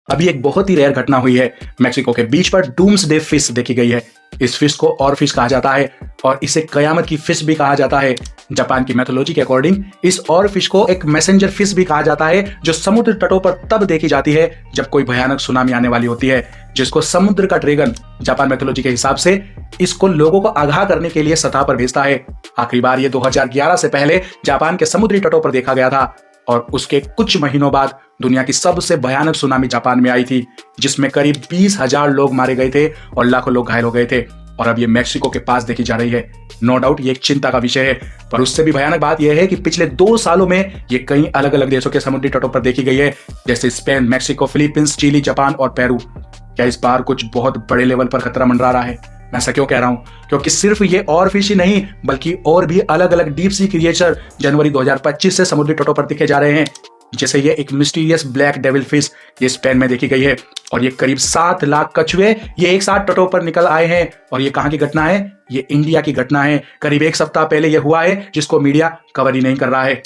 अभी एक बहुत ही रेयर घटना हुई है। मैक्सिको के बीच पर डूम्सडे फिश देखी गई है। इस फिश को और फिश कहा जाता है और इसे कयामत की फिश भी कहा जाता है। जापान की मैथोलॉजी के अकॉर्डिंग इस और फिश को एक मैसेंजर फिश भी कहा जाता है, जो समुद्र तटों पर तब देखी जाती है जब कोई भयानक सुनामी आने वाली होती है, जिसको समुद्र का ड्रैगन जापान मैथोलॉजी के हिसाब से इसको लोगों को आगाह करने के लिए सतह पर भेजता है। आखिरी बार ये 2011 से पहले जापान के समुद्री तटों पर देखा गया था और उसके कुछ महीनों बाद दुनिया की सबसे भयानक सुनामी जापान में आई थी, जिसमें करीब 20,000 लोग मारे गए थे और लाखों लोग घायल हो गए थे। और अब ये मैक्सिको के पास देखी जा रही है। नो डाउट ये एक चिंता का विषय है, पर उससे भी भयानक बात यह है कि पिछले 2 सालों में ये कई अलग अलग देशों के समुद्री तटों पर देखी गई है, जैसे Spain, Mexico, Philippines, Chile, Japan और पेरू। क्या इस बार कुछ बहुत बड़े लेवल पर खतरा मंडरा रहा है? मैं ऐसा क्यों कह रहा हूं? क्योंकि सिर्फ ये और फिश ही नहीं, बल्कि और भी अलग अलग डीप सी क्रिएचर जनवरी 2025 से समुद्री तटों पर दिखे जा रहे हैं। जैसे ये एक मिस्टीरियस ब्लैक डेविल फिश, ये स्पेन में देखी गई है, और ये करीब 7 लाख कछुए ये एक साथ तटों पर निकल आए हैं। और ये कहां की घटना है? ये इंडिया की घटना है। करीब 1 सप्ताह पहले ये हुआ है, जिसको मीडिया कवर ही नहीं कर रहा है।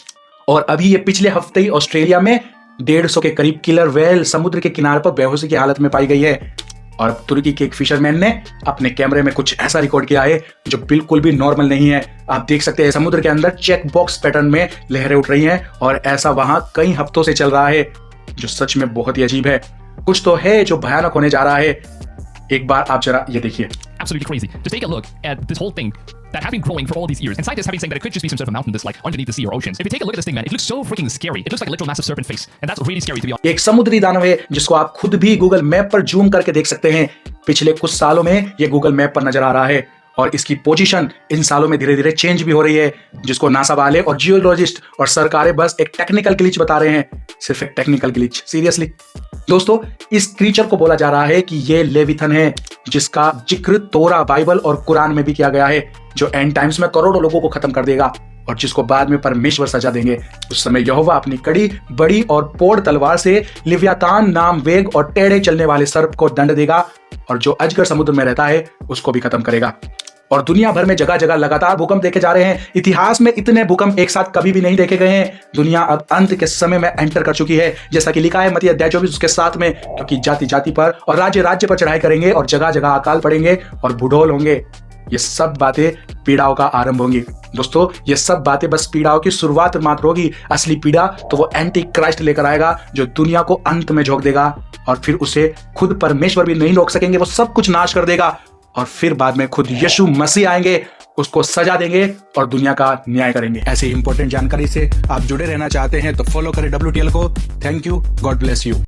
और अभी ये पिछले हफ्ते ही ऑस्ट्रेलिया में 150 के करीब किलर व्हेल समुद्र के किनारे पर बेहोशी की हालत में पाई गई है। और तुर्की के एक फिशरमैन ने अपने कैमरे में कुछ ऐसा रिकॉर्ड किया है जो बिल्कुल भी नॉर्मल नहीं है। आप देख सकते हैं समुद्र के अंदर चेक बॉक्स पैटर्न में लहरें उठ रही हैं और ऐसा वहां कई हफ्तों से चल रहा है, जो सच में बहुत ही अजीब है। कुछ तो है जो भयानक होने जा रहा है। एक बार आप जरा ये देखिए। Absolutely crazy. Just take a look at this whole thing that has been growing for all these years. And scientists have been saying that it could just be some sort of mountain that's like underneath the sea or oceans. If you take a look at this thing, man, it looks so freaking scary. It looks like a literal massive serpent face. And that's really scary to be honest. एक समुद्री दानव है जिसको आप खुद भी Google map पर zoom करके देख सकते हैं। पिछले कुछ सालों में ये गूगल मैप पर नजर आ रहा है और इसकी पोजीशन इन सालों में धीरे धीरे चेंज भी हो रही है, जिसको नासा वाले और जियोलॉजिस्ट और सरकारें बस एक टेक्निकल ग्लिच बता रहे हैं। सिर्फ एक टेक्निकल ग्लिच। सीरियसली दोस्तों, इस क्रीचर को बोला जा रहा है कि ये लेविथन है, जिसका जिक्र तोरा, बाइबल और कुरान में भी किया गया है, जो एंड टाइम्स में करोड़ों लोगों को खत्म कर देगा और जिसको बाद में परमेश्वर सजा देंगे। उस समय यहोवा अपनी कड़ी, बड़ी और पोड़ तलवार से लिव्यातान नाम वेग और टेढ़े चलने वाले सर्प को दंड देगा और जो अजगर समुद्र में रहता है उसको भी खत्म करेगा। और दुनिया भर में जगह जगह लगातार भूकंप देखे जा रहे हैं। इतिहास में इतने भूकंप एक साथ कभी भी नहीं देखे गए हैं। दुनिया अब अंत के समय में एंटर कर चुकी है, जैसा कि लिखा है मत्ती अध्याय 24 उसके 7 में, क्योंकि जाति जाति पर और राज्य राज्य पर चढ़ाई करेंगे और जगह जगह अकाल पड़ेंगे और भूडोल होंगे। ये सब बातें पीड़ाओं का आरंभ होंगी। दोस्तों, ये सब बातें बस पीड़ाओं की शुरुआत मात्र होगी। असली पीड़ा तो वो एंटी क्राइस्ट लेकर आएगा, जो दुनिया को अंत में झोंक देगा और फिर उसे खुद परमेश्वर भी नहीं रोक सकेंगे। वो सब कुछ नाश कर देगा और फिर बाद में खुद यीशु मसीह आएंगे, उसको सजा देंगे और दुनिया का न्याय करेंगे। ऐसी इंपॉर्टेंट जानकारी से आप जुड़े रहना चाहते हैं तो फॉलो करें WTL को। Thank you, God bless you.